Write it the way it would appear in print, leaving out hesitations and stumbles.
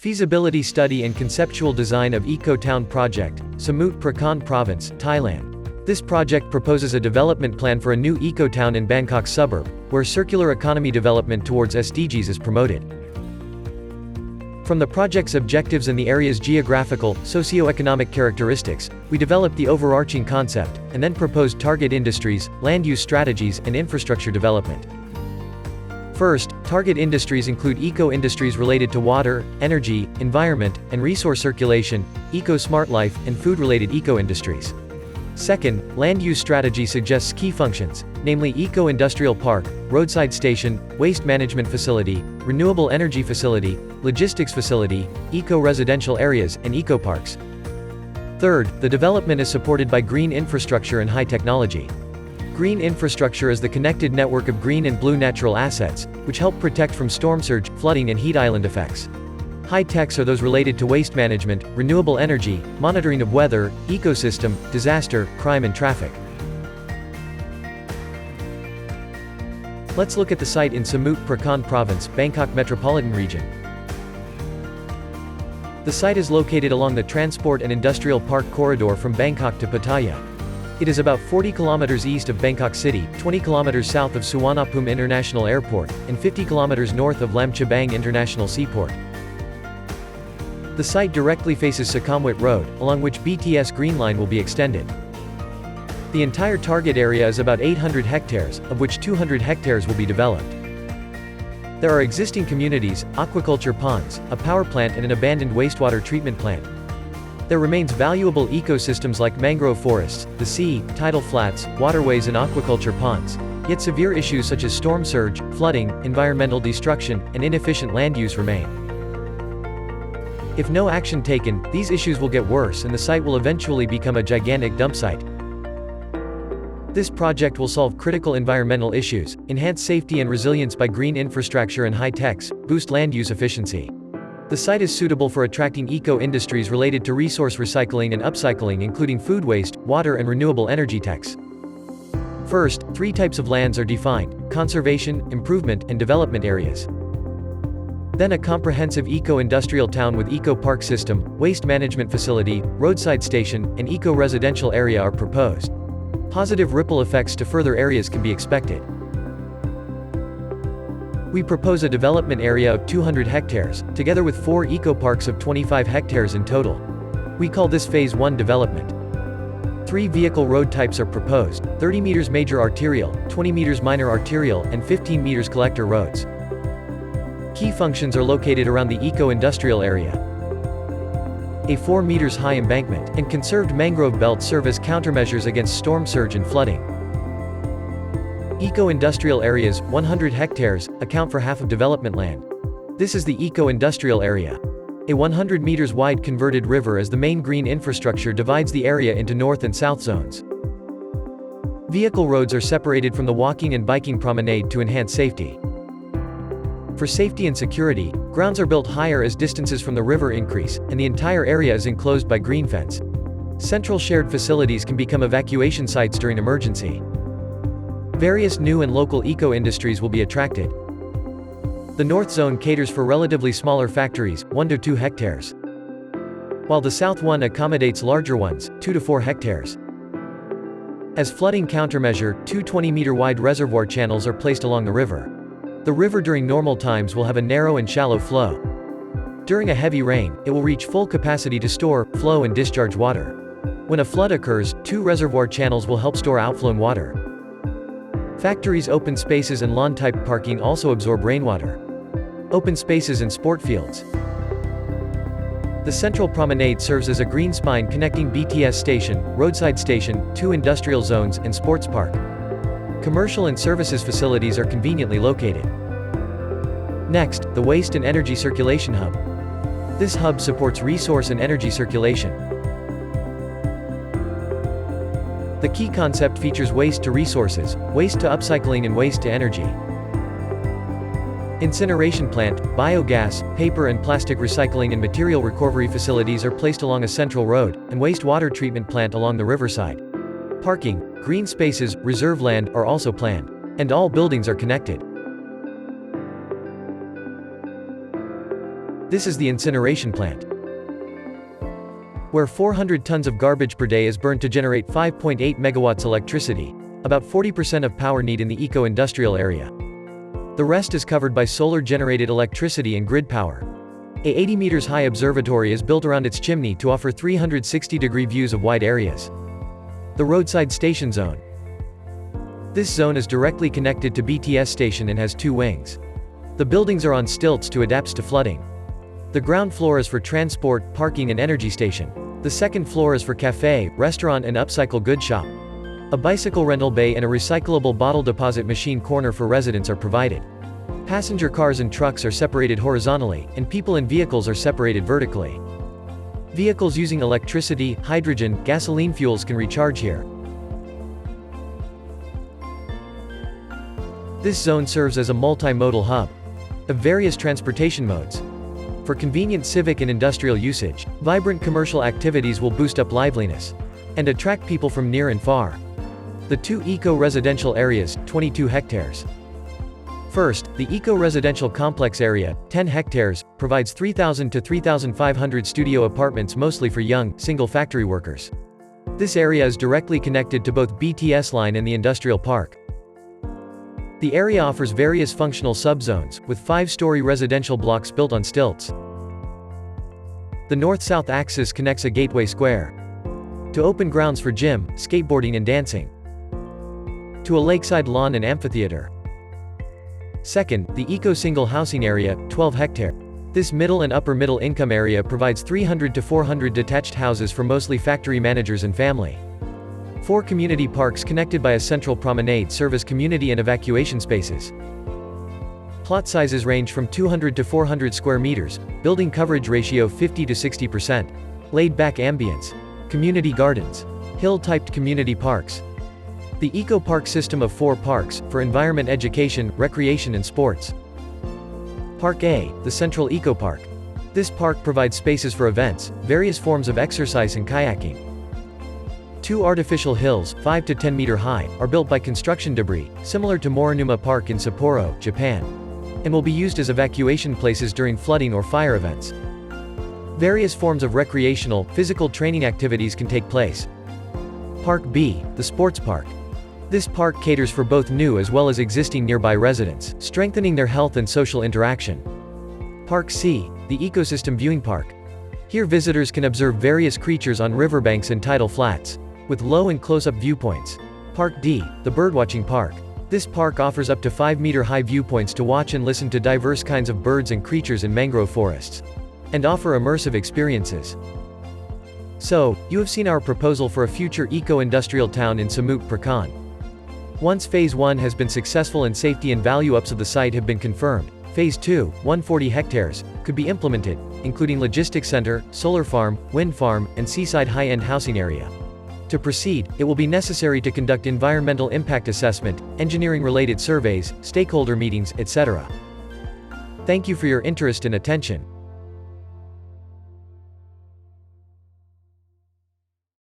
Feasibility Study and Conceptual Design of Eco-Town Project, Samut Prakarn Province, Thailand. This project proposes a development plan for a new eco-town in Bangkok suburb, where circular economy development towards SDGs is promoted. From the project's objectives and the area's geographical, socio-economic characteristics, we developed the overarching concept, and then proposed target industries, land use strategies, and infrastructure development. First, target industries include eco-industries related to water, energy, environment, and resource circulation, eco-smart life, and food-related eco-industries. Second, land use strategy suggests key functions, namely eco-industrial park, roadside station, waste management facility, renewable energy facility, logistics facility, eco-residential areas, and eco-parks. Third, the development is supported by green infrastructure and high technology. Green infrastructure is the connected network of green and blue natural assets, which help protect from storm surge, flooding and heat island effects. High techs are those related to waste management, renewable energy, monitoring of weather, ecosystem, disaster, crime and traffic. Let's look at the site in Samut Prakarn Province, Bangkok Metropolitan Region. The site is located along the Transport and Industrial Park corridor from Bangkok to Pattaya. It is about 40 kilometers east of Bangkok City, 20 kilometers south of Suvarnabhumi International Airport, and 50 kilometers north of Lam Chabang International Seaport. The site directly faces Sukhumvit Road, along which BTS Green Line will be extended. The entire target area is about 800 hectares, of which 200 hectares will be developed. There are existing communities, aquaculture ponds, a power plant and an abandoned wastewater treatment plant. There remains valuable ecosystems like mangrove forests, the sea, tidal flats, waterways and aquaculture ponds. Yet severe issues such as storm surge, flooding, environmental destruction, and inefficient land use remain. If no action taken, these issues will get worse and the site will eventually become a gigantic dump site. This project will solve critical environmental issues, enhance safety and resilience by green infrastructure and high techs, boost land use efficiency. The site is suitable for attracting eco-industries related to resource recycling and upcycling including food waste, water and renewable energy techs. First, three types of lands are defined: conservation, improvement, and development areas. Then a comprehensive eco-industrial town with eco-park system, waste management facility, roadside station, and eco-residential area are proposed. Positive ripple effects to further areas can be expected. We propose a development area of 200 hectares, together with 4 eco-parks of 25 hectares in total. We call this Phase 1 development. 3 vehicle road types are proposed: 30 meters major arterial, 20 meters minor arterial, and 15 meters collector roads. Key functions are located around the eco-industrial area. A 4 meters high embankment and conserved mangrove belt serve as countermeasures against storm surge and flooding. Eco-industrial areas, 100 hectares, account for half of development land. This is the eco-industrial area. A 100 meters wide converted river as the main green infrastructure divides the area into north and south zones. Vehicle roads are separated from the walking and biking promenade to enhance safety. For safety and security, grounds are built higher as distances from the river increase, and the entire area is enclosed by green fence. Central shared facilities can become evacuation sites during emergency. Various new and local eco-industries will be attracted. The north zone caters for relatively smaller factories, 1 to 2 hectares. While the south one accommodates larger ones, 2 to 4 hectares. As flooding countermeasure, 2 20-meter wide reservoir channels are placed along the river. The river during normal times will have a narrow and shallow flow. During a heavy rain, it will reach full capacity to store, flow and discharge water. When a flood occurs, 2 reservoir channels will help store outflown water. Factories, open spaces and lawn-type parking also absorb rainwater. Open spaces and sport fields. The central promenade serves as a green spine connecting BTS station, roadside station, 2 industrial zones, and sports park. Commercial and services facilities are conveniently located. Next, the Waste and Energy Circulation Hub. This hub supports resource and energy circulation. The key concept features waste to resources, waste to upcycling and waste to energy. Incineration plant, biogas, paper and plastic recycling and material recovery facilities are placed along a central road, and wastewater treatment plant along the riverside. Parking, green spaces, reserve land are also planned. And all buildings are connected. This is the incineration plant, where 400 tons of garbage per day is burned to generate 5.8 megawatts electricity, about 40% of power need in the eco-industrial area. The rest is covered by solar-generated electricity and grid power. A 80 meters high observatory is built around its chimney to offer 360-degree views of wide areas. The roadside station zone. This zone is directly connected to BTS station and has 2 wings. The buildings are on stilts to adapt to flooding. The ground floor is for transport, parking and energy station. The second floor is for cafe, restaurant and upcycle goods shop. A bicycle rental bay and a recyclable bottle deposit machine corner for residents are provided. Passenger cars and trucks are separated horizontally, and people and vehicles are separated vertically. Vehicles using electricity, hydrogen, gasoline fuels can recharge here. This zone serves as a multimodal hub of various transportation modes. For convenient civic and industrial usage, vibrant commercial activities will boost up liveliness and attract people from near and far. The 2 eco-residential areas, 22 hectares. First, the eco-residential complex area, 10 hectares, provides 3,000 to 3,500 studio apartments mostly for young, single factory workers. This area is directly connected to both BTS line and the industrial park. The area offers various functional subzones, with 5-story residential blocks built on stilts. The north-south axis connects a gateway square to open grounds for gym, skateboarding and dancing, to a lakeside lawn and amphitheater. Second, the eco-single housing area, 12 hectares. This middle and upper middle income area provides 300 to 400 detached houses for mostly factory managers and family. 4 community parks connected by a central promenade serve as community and evacuation spaces. Plot sizes range from 200 to 400 square meters, building coverage ratio 50 to 60%. Laid-back ambience. Community gardens. Hill-typed community parks. The eco-park system of 4 parks, for environment education, recreation and sports. Park A, the Central Eco Park. This park provides spaces for events, various forms of exercise and kayaking. 2 artificial hills, 5 to 10 meter high, are built by construction debris, similar to Morinuma Park in Sapporo, Japan, and will be used as evacuation places during flooding or fire events. Various forms of recreational, physical training activities can take place. Park B, the Sports Park. This park caters for both new as well as existing nearby residents, strengthening their health and social interaction. Park C, the Ecosystem Viewing Park. Here visitors can observe various creatures on riverbanks and tidal flats, with low and close-up viewpoints. Park D, the Birdwatching Park. This park offers up to 5-meter-high viewpoints to watch and listen to diverse kinds of birds and creatures in mangrove forests, and offer immersive experiences. So, you have seen our proposal for a future eco-industrial town in Samut Prakarn. Once Phase 1 has been successful and safety and value ups of the site have been confirmed, Phase 2, 140 hectares, could be implemented, including logistics center, solar farm, wind farm, and seaside high-end housing area. To proceed, it will be necessary to conduct environmental impact assessment, engineering-related surveys, stakeholder meetings, etc. Thank you for your interest and attention.